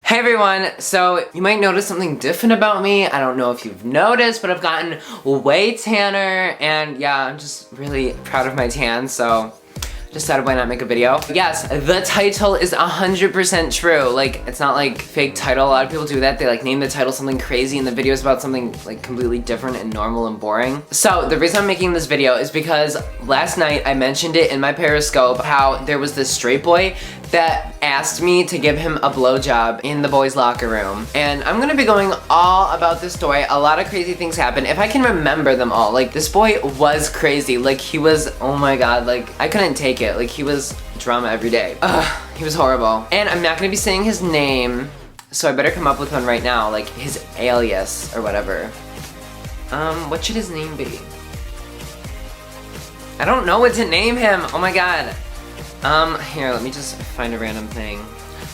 Hey everyone, so you might notice something different about me. I don't know if you've noticed, but I've gotten way tanner, and yeah, I'm just really proud of my tan, so decided why not make a video. Yes, the title is 100% true. Like, it's not like fake title. A lot of people do that. They like name the title something crazy and the video is about something like completely different and normal and boring. So the reason I'm making this video is because last night I mentioned it in my periscope how there was this straight boy that asked me to give him a blowjob in the boys' locker room. And I'm gonna be going all about this story. A lot of crazy things happened. If I can remember them all, like this boy was crazy. Like he was, oh my god, like I couldn't take it. Like he was drama every day. Ugh, he was horrible. And I'm not gonna be saying his name, so I better come up with one right now, like his alias or whatever. What should his name be? I don't know what to name him, oh my god. Here, let me just find a random thing.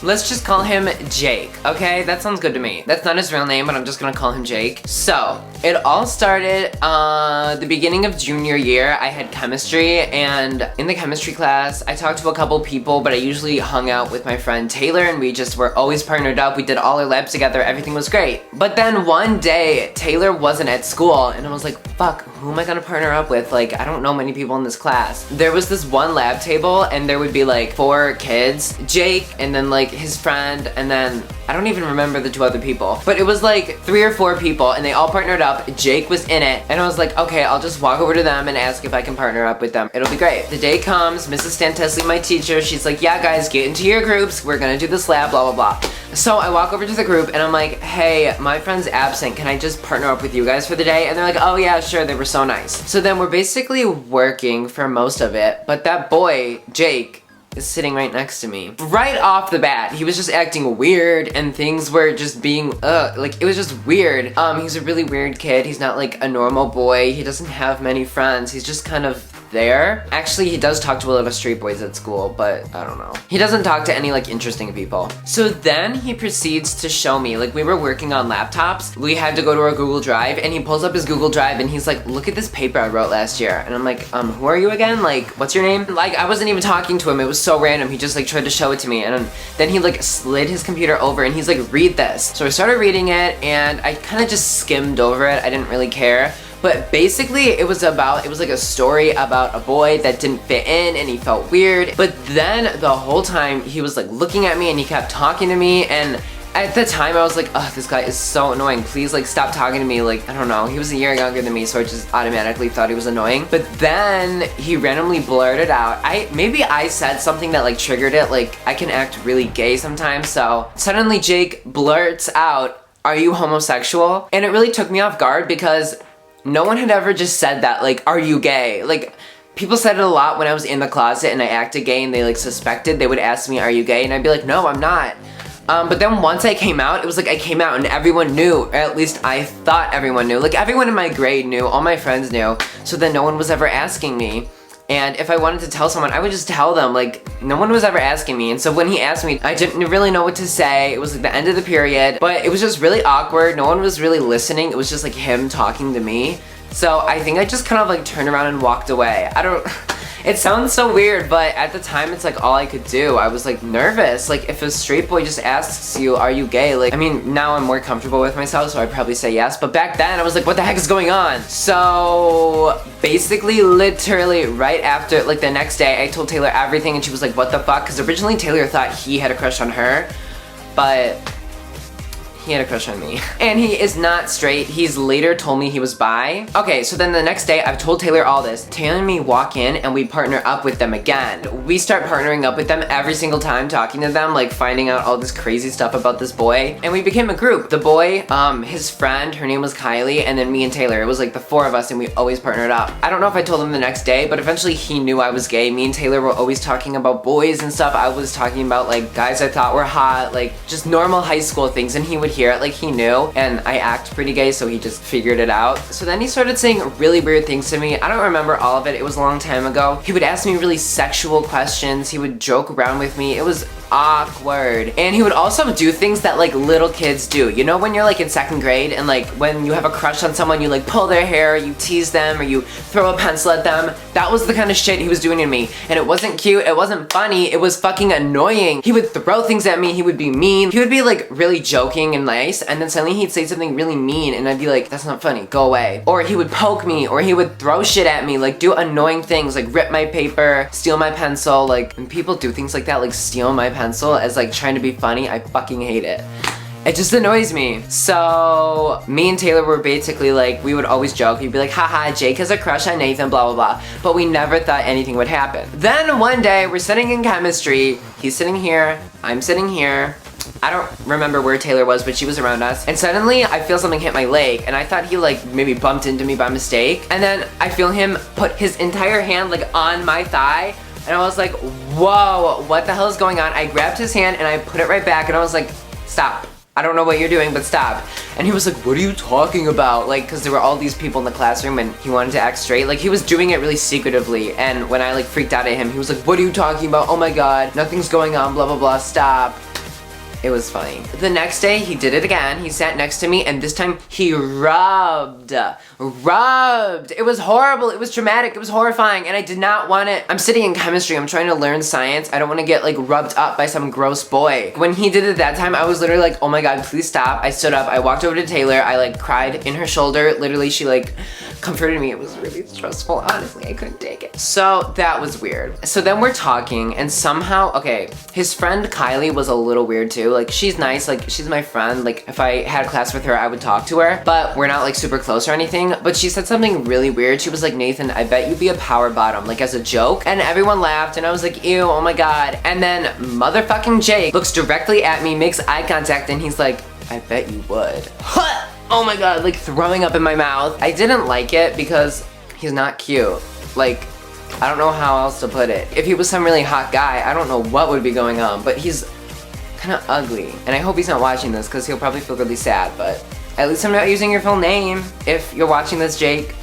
Let's just call him Jake, okay? That sounds good to me. That's not his real name, but I'm just gonna call him Jake. So, it all started, the beginning of junior year. I had chemistry, and in the chemistry class, I talked to a couple people, but I usually hung out with my friend Taylor, and we just were always partnered up. We did all our labs together, everything was great. But then one day, Taylor wasn't at school, and I was like, fuck, who am I gonna partner up with? Like, I don't know many people in this class. There was this one lab table, and there would be like 4 kids, Jake, and then like his friend, and then I don't even remember the 2 other people, but it was like 3 or 4 people, and they all partnered up. Jake was in it, and I was like, okay, I'll just walk over to them and ask if I can partner up with them. It'll be great. The day comes, Mrs. Stantesli, my teacher, she's like, yeah guys, get into your groups, we're gonna do this lab, blah blah blah. So I walk over to the group and I'm like, hey, my friend's absent, can I just partner up with you guys for the day? And they're like, oh yeah, sure, they were so nice. So then we're basically working for most of it, but that boy, Jake, is sitting right next to me. Right off the bat, he was just acting weird and things were just being, like it was just weird. He's a really weird kid. He's not like a normal boy. He doesn't have many friends. He's just kind of there. Actually, he does talk to a lot of straight boys at school, but I don't know. He doesn't talk to any like interesting people. So then he proceeds to show me, like we were working on laptops. We had to go to our Google Drive and he pulls up his Google Drive and he's like, look at this paper I wrote last year. And I'm like, who are you again? Like, what's your name? Like, I wasn't even talking to him. It was so random. He just like tried to show it to me. And then he like slid his computer over and he's like, read this. So I started reading it and I kind of just skimmed over it. I didn't really care. But basically, it was like a story about a boy that didn't fit in and he felt weird. But then the whole time he was like looking at me and he kept talking to me, and at the time I was like, oh, this guy is so annoying. Please like stop talking to me. Like, I don't know. He was a year younger than me, so I just automatically thought he was annoying. But then he randomly blurted out, maybe I said something that like triggered it. Like, I can act really gay sometimes. So suddenly Jake blurts out, are you homosexual? And it really took me off guard because no one had ever just said that, like, are you gay? Like, people said it a lot when I was in the closet and I acted gay and they like suspected. They would ask me, are you gay? And I'd be like, no, I'm not. But then once I came out, it was like I came out and everyone knew, or at least I thought everyone knew. Like, everyone in my grade knew, all my friends knew, so then no one was ever asking me. And if I wanted to tell someone, I would just tell them. Like, no one was ever asking me. And so when he asked me, I didn't really know what to say. It was like the end of the period, but it was just really awkward. No one was really listening. It was just like him talking to me. So I think I just kind of like turned around and walked away. It sounds so weird, but at the time it's like all I could do. I was like nervous. Like, if a straight boy just asks you, are you gay? Like, I mean, now I'm more comfortable with myself, so I'd probably say yes. But back then I was like, what the heck is going on? So basically, literally right after, like the next day, I told Taylor everything and she was like, what the fuck? Because originally Taylor thought he had a crush on her, but he had a crush on me. And he is not straight. He's later told me he was bi. Okay, so then the next day, I've told Taylor all this. Taylor and me walk in and we partner up with them again. We start partnering up with them every single time, talking to them, like finding out all this crazy stuff about this boy. And we became a group. The boy, his friend, her name was Kylie, and then me and Taylor. It was like the 4 of us and we always partnered up. I don't know if I told him the next day, but eventually he knew I was gay. Me and Taylor were always talking about boys and stuff. I was talking about like guys I thought were hot, like just normal high school things, and he would hear it, like he knew, and I act pretty gay, so he just figured it out. So then he started saying really weird things to me. I don't remember all of it. It was a long time ago. He would ask me really sexual questions. He would joke around with me. It was awkward. And he would also do things that like little kids do. You know when you're like in 2nd grade and like when you have a crush on someone, you like pull their hair, you tease them, or you throw a pencil at them? That was the kind of shit he was doing to me. And it wasn't cute, it wasn't funny, it was fucking annoying. He would throw things at me, he would be mean. He would be like really joking and nice, and then suddenly he'd say something really mean and I'd be like, that's not funny, go away. Or he would poke me, or he would throw shit at me, like do annoying things, like rip my paper, steal my pencil. Like when people do things like that, like steal my pencil as like trying to be funny, I fucking hate it. It just annoys me. So me and Taylor were basically like, we would always joke. We'd be like, haha, Jake has a crush on Nathan, blah, blah, blah. But we never thought anything would happen. Then one day we're sitting in chemistry. He's sitting here, I'm sitting here. I don't remember where Taylor was, but she was around us. And suddenly I feel something hit my leg, and I thought he like maybe bumped into me by mistake. And then I feel him put his entire hand like on my thigh. And I was like, whoa, what the hell is going on? I grabbed his hand and I put it right back, and I was like, stop. I don't know what you're doing, but stop. And he was like, what are you talking about? Like, cause there were all these people in the classroom and he wanted to act straight. Like he was doing it really secretively. And when I like freaked out at him, he was like, what are you talking about? Oh my God, nothing's going on, blah, blah, blah, stop. It was funny. The next day, he did it again. He sat next to me, and this time he rubbed. It was horrible. It was traumatic. It was horrifying, and I did not want it. I'm sitting in chemistry. I'm trying to learn science. I don't want to get like rubbed up by some gross boy. When he did it that time, I was literally like, oh my God, please stop. I stood up. I walked over to Taylor. I like cried in her shoulder. Literally, she like comforted me. It was really stressful. Honestly, I couldn't take it. So that was weird. So then we're talking, and somehow, okay, his friend Kylie was a little weird too. Like she's nice, like she's my friend. Like if I had a class with her, I would talk to her, but we're not like super close or anything. But she said something really weird. She was like, Nathan, I bet you'd be a power bottom, like as a joke. And everyone laughed, and I was like, ew, oh my God. And then motherfucking Jake looks directly at me, makes eye contact, and he's like, I bet you would. Oh my God, like throwing up in my mouth. I didn't like it because he's not cute. Like, I don't know how else to put it. If he was some really hot guy, I don't know what would be going on, but he's kind of ugly. And I hope he's not watching this because he'll probably feel really sad, but at least I'm not using your full name if you're watching this, Jake.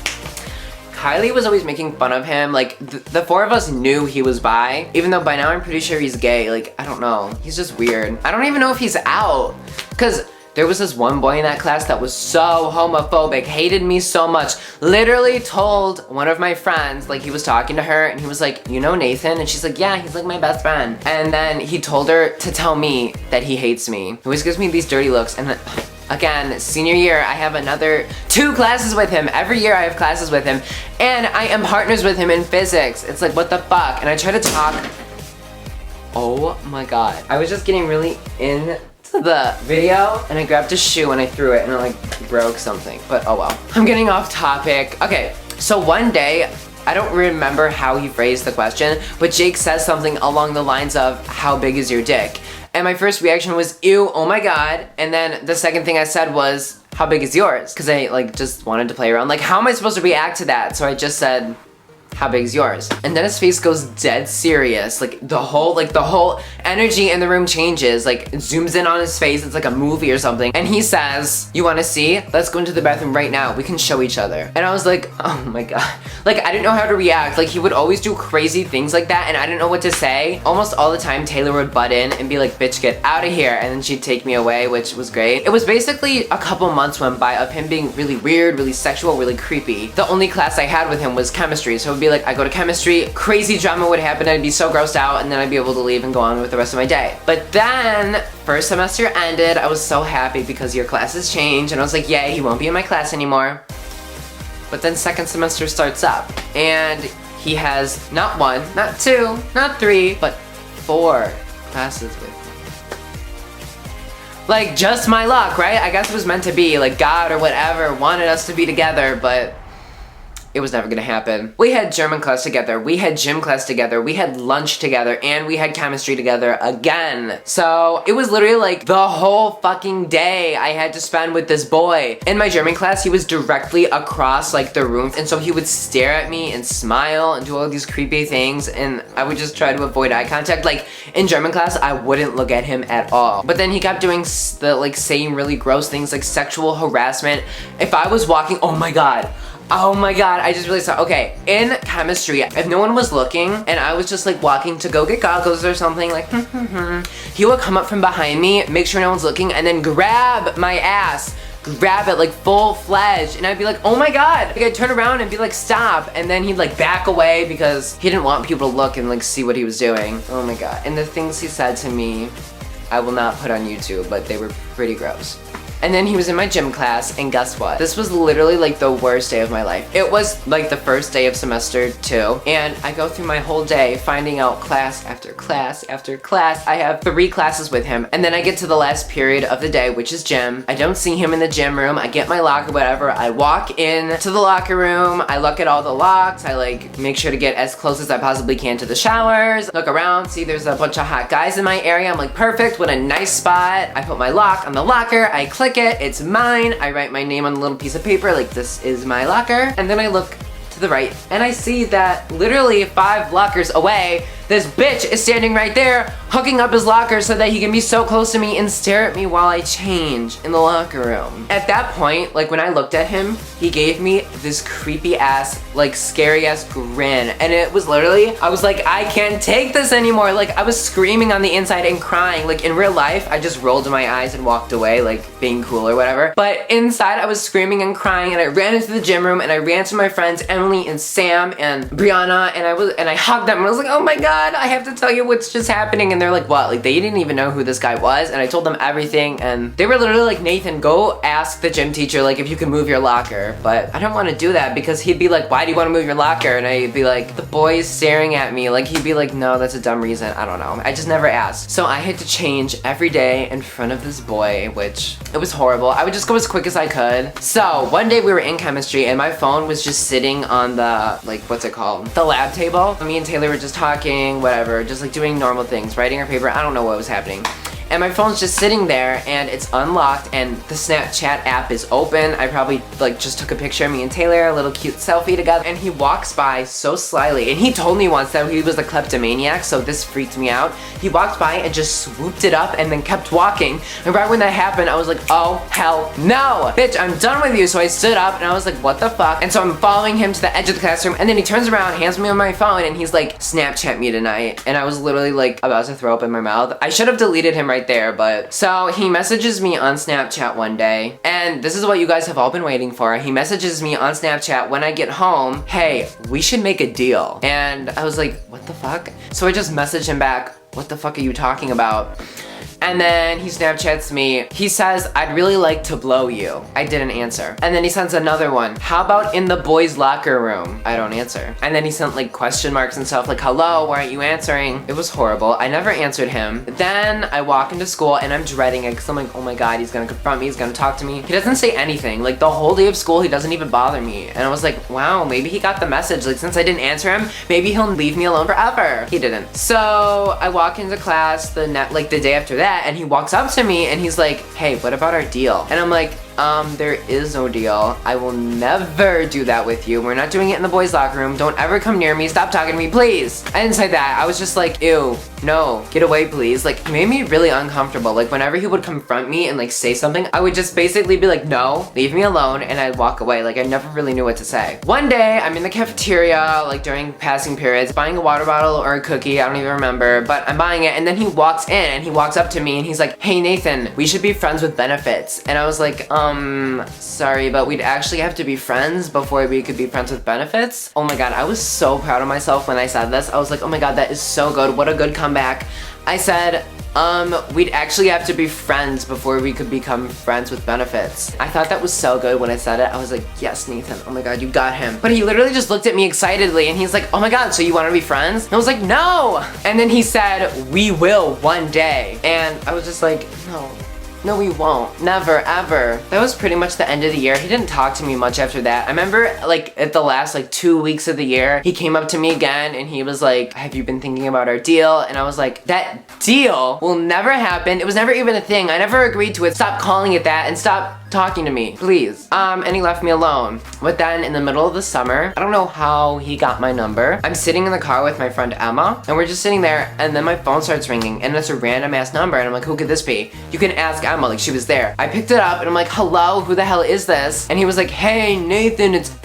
Kylie was always making fun of him. Like the 4 of us knew he was bi, even though by now I'm pretty sure he's gay. Like, I don't know. He's just weird. I don't even know if he's out, because there was this one boy in that class that was so homophobic, hated me so much, literally told one of my friends, like he was talking to her and he was like, you know Nathan? And she's like, yeah, he's like my best friend. And then he told her to tell me that he hates me. He always gives me these dirty looks. And then, again, senior year, I have another 2 classes with him. Every year I have classes with him. And I am partners with him in physics. It's like, what the fuck? And I try to talk. Oh my God. I was just getting really into the video and I grabbed a shoe and I threw it and it like broke something, but oh well. I'm getting off topic. Okay, so one day, I don't remember how he phrased the question, but Jake says something along the lines of, how big is your dick? And my first reaction was, ew, oh my God. And then the second thing I said was, how big is yours? Because I like just wanted to play around. Like, how am I supposed to react to that? So I just said, how big is yours? And then his face goes dead serious. Like the whole energy in the room changes. Like it zooms in on his face. It's like a movie or something. And he says, you wanna see? Let's go into the bathroom right now. We can show each other. And I was like, oh my God. Like I didn't know how to react. Like he would always do crazy things like that and I didn't know what to say. Almost all the time Taylor would butt in and be like, bitch, get out of here. And then she'd take me away, which was great. It was basically a couple months went by of him being really weird, really sexual, really creepy. The only class I had with him was chemistry. So it would be like, I go to chemistry, crazy drama would happen, I'd be so grossed out, and then I'd be able to leave and go on with the rest of my day. But then, first semester ended, I was so happy because your classes changed, and I was like, yay, he won't be in my class anymore. But then second semester starts up, and he has not 1, not 2, not 3, but 4 classes with me. Like, just my luck, right? I guess it was meant to be, like God or whatever wanted us to be together, but it was never gonna happen. We had German class together, we had gym class together, we had lunch together, and we had chemistry together again. So it was literally like the whole fucking day I had to spend with this boy. In my German class, he was directly across like the room, and so he would stare at me and smile and do all these creepy things, and I would just try to avoid eye contact. Like in German class, I wouldn't look at him at all. But then he kept doing the like saying really gross things like sexual harassment. If I was walking, oh my God, Oh my god, I just really saw. Okay, in chemistry, if no one was looking and I was just like walking to go get goggles or something, like, he would come up from behind me, make sure no one's looking, and then grab my ass. Grab it like full-fledged, and I'd be like, oh my god. Like, I'd turn around and be like, stop, and then he'd like back away because he didn't want people to look and like see what he was doing. Oh my god. And the things he said to me, I will not put on YouTube, but they were pretty gross. And then he was in my gym class, and guess what? This was literally like the worst day of my life. It was like the first day of semester 2, and I go through my whole day finding out class after class after class. I have 3 classes with him, and then I get to the last period of the day, which is gym. I don't see him in the gym room. I get my locker, whatever. I walk in to the locker room. I look at all the locks. I like make sure to get as close as I possibly can to the showers. Look around, see there's a bunch of hot guys in my area. I'm like, perfect, what a nice spot. I put my lock on the locker. I click it, it's mine. I write my name on a little piece of paper, like this is my locker. And then I look to the right and I see that literally 5 lockers away, this bitch is standing right there, hooking up his locker so that he can be so close to me and stare at me while I change in the locker room. At that point, like when I looked at him, he gave me this creepy ass, like scary ass grin. And it was literally, I was like, I can't take this anymore. Like I was screaming on the inside and crying. Like in real life, I just rolled my eyes and walked away, like being cool or whatever. But inside I was screaming and crying, and I ran into the gym room and I ran to my friends, Emily and Sam and Brianna, and I hugged them and I was like, oh my god, I have to tell you what's just happening. And they're like, what? Like they didn't even know who this guy was, and I told them everything, and they were literally like, Nathan, go ask the gym teacher like if you can move your locker. But I don't want to do that because he'd be like, why do you want to move your locker? And I'd be like, the boy's staring at me. Like he'd be like, no, that's a dumb reason. I don't know. I just never asked. So I had to change every day in front of this boy, which it was horrible. I would just go as quick as I could. So one day we were in chemistry and my phone was just sitting on the, like, what's it called? The lab table. Me and Taylor were just talking, whatever, just like doing normal things, writing our paper. I don't know what was happening. And my phone's just sitting there and it's unlocked and the Snapchat app is open. I probably like just took a picture of me and Taylor, a little cute selfie together, and he walks by so slyly. And he told me once that he was a kleptomaniac, so this freaked me out. He walked by and just swooped it up and then kept walking. And right when that happened, I was like, oh hell no! Bitch, I'm done with you. So I stood up and I was like, what the fuck? And so I'm following him to the edge of the classroom, and then he turns around, hands me my phone, and he's like, Snapchat me tonight. And I was literally like about to throw up in my mouth. I should have deleted him right there, but so he messages me on Snapchat one day, and this is what you guys have all been waiting for. He messages me on Snapchat when I get home, hey, we should make a deal. And I was like, what the fuck? So I just messaged him back, what the fuck are you talking about? And then he Snapchats me. He says, I'd really like to blow you. I didn't answer. And then he sends another one. How about in the boys' locker room? I don't answer. And then he sent like question marks and stuff like, hello, why aren't you answering? It was horrible. I never answered him. Then I walk into school and I'm dreading it because I'm like, oh my god, he's gonna confront me, he's gonna talk to me. He doesn't say anything. Like the whole day of school, he doesn't even bother me. And I was like, wow, maybe he got the message. Like since I didn't answer him, maybe he'll leave me alone forever. He didn't. So I walk into class the day after that, and he walks up to me and he's like, hey, what about our deal? And I'm like, there is no deal. I will never do that with you. We're not doing it in the boys' locker room. Don't ever come near me. Stop talking to me, please. I didn't say that. I was just like, ew, no, get away, please. Like, he made me really uncomfortable. Like, whenever he would confront me and like say something, I would just basically be like, no, leave me alone, and I'd walk away. Like, I never really knew what to say. One day, I'm in the cafeteria, like during passing periods, buying a water bottle or a cookie, I don't even remember, but I'm buying it, and then he walks in and he walks up to me and he's like, hey, Nathan, we should be friends with benefits. And I was like, sorry, but we'd actually have to be friends before we could be friends with benefits. Oh my god, I was so proud of myself when I said this. I was like, oh my god, that is so good. What a good comeback. I said, we'd actually have to be friends before we could become friends with benefits. I thought that was so good when I said it. I was like, yes, Nathan, oh my god, you got him. But he literally just looked at me excitedly and he's like, oh my god, so you want to be friends? And I was like, no! And then he said, we will one day. And I was just like, no. No, we won't. Never, ever. That was pretty much the end of the year. He didn't talk to me much after that. I remember, like, at the last, like, 2 weeks of the year, he came up to me again, and he was like, have you been thinking about our deal? And I was like, that deal will never happen. It was never even a thing. I never agreed to it. Stop calling it that, and stop talking to me, please. And he left me alone. But then, in the middle of the summer, I don't know how he got my number. I'm sitting in the car with my friend Emma, and we're just sitting there, and then my phone starts ringing, and it's a random ass number, and I'm like, who could this be? You can ask Emma, like she was there. I picked it up and I'm like, hello, who the hell is this? And he was like, hey, Nathan, it's...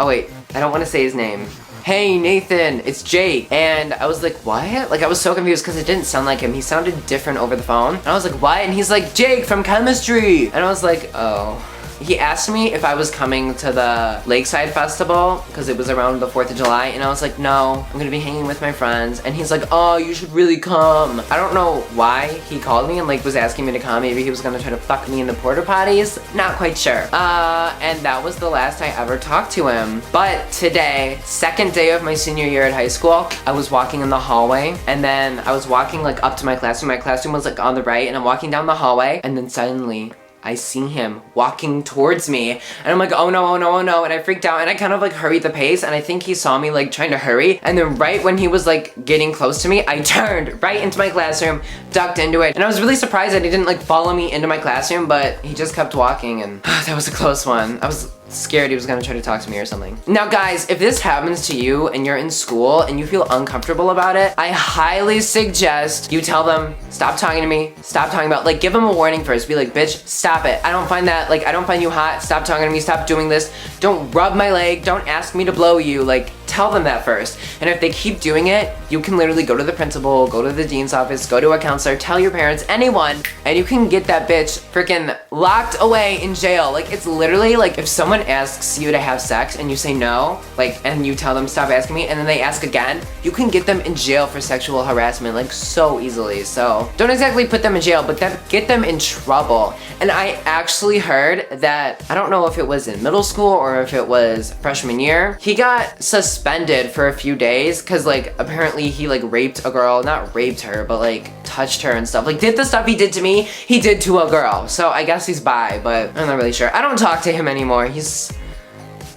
oh wait, I don't want to say his name. Hey Nathan, it's Jake. And I was like, what? Like I was so confused because it didn't sound like him. He sounded different over the phone. And I was like, what? And he's like, Jake from chemistry. And I was like, oh. He asked me if I was coming to the Lakeside Festival because it was around the 4th of July, and I was like, no, I'm gonna be hanging with my friends. And he's like, oh, you should really come. I don't know why he called me and like was asking me to come. Maybe he was gonna try to fuck me in the porta potties. Not quite sure. And that was the last I ever talked to him. But today, second day of my senior year at high school, I was walking in the hallway, and then I was walking like up to my classroom. My classroom was like on the right, and I'm walking down the hallway, and then suddenly I see him walking towards me, and I'm like, oh no, oh no, oh no, and I freaked out, and I kind of like hurried the pace, and I think he saw me like trying to hurry, and then right when he was like getting close to me, I turned right into my classroom, ducked into it, and I was really surprised that he didn't like follow me into my classroom, but he just kept walking, and that was a close one. I was scared he was gonna try to talk to me or something. Now guys, if this happens to you and you're in school and you feel uncomfortable about it, I highly suggest you tell them, stop talking to me, stop talking about, like give them a warning first. Be like, bitch, stop it. I don't find that, like I don't find you hot, stop talking to me, stop doing this. Don't rub my leg, don't ask me to blow you, like tell them that first. And if they keep doing it, you can literally go to the principal, go to the dean's office, go to a counselor, tell your parents, anyone, and you can get that bitch freaking locked away in jail. Like it's literally like if someone asks you to have sex and you say no, like, and you tell them stop asking me, and then they ask again, you can get them in jail for sexual harassment like so easily. So don't exactly put them in jail, but then get them in trouble. And I actually heard that, I don't know if it was in middle school or if it was freshman year, he got suspended for a few days because like apparently he like raped a girl, not raped her, but like touched her and stuff. Like did the stuff he did to me, he did to a girl. So I guess he's bi, but I'm not really sure. I don't talk to him anymore. He's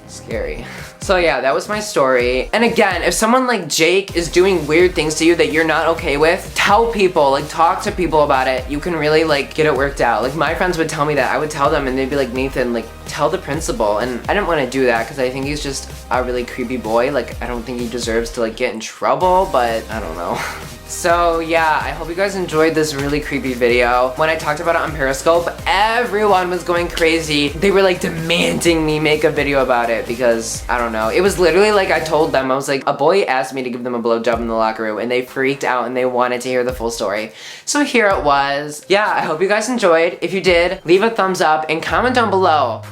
scary. So yeah, that was my story. And again, if someone like Jake is doing weird things to you that you're not okay with, tell people, like talk to people about it. You can really like get it worked out. Like my friends would tell me that. I would tell them and they'd be like, Nathan, like tell the principal. And I didn't want to do that because I think he's just a really creepy boy. Like I don't think he deserves to like get in trouble, but I don't know. So yeah, I hope you guys enjoyed this really creepy video. When I talked about it on Periscope, everyone was going crazy. They were like demanding me make a video about it because, I don't know. It was literally like I told them, I was like, a boy asked me to give them a blowjob in the locker room and they freaked out and they wanted to hear the full story. So here it was. Yeah, I hope you guys enjoyed. If you did, leave a thumbs up and comment down below.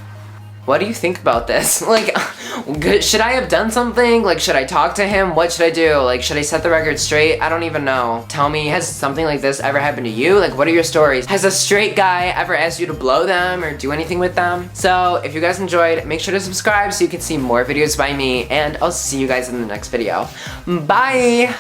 What do you think about this? Like, should I have done something? Like, should I talk to him? What should I do? Like, should I set the record straight? I don't even know. Tell me, has something like this ever happened to you? Like, what are your stories? Has a straight guy ever asked you to blow them or do anything with them? So, if you guys enjoyed, make sure to subscribe so you can see more videos by me, and I'll see you guys in the next video. Bye!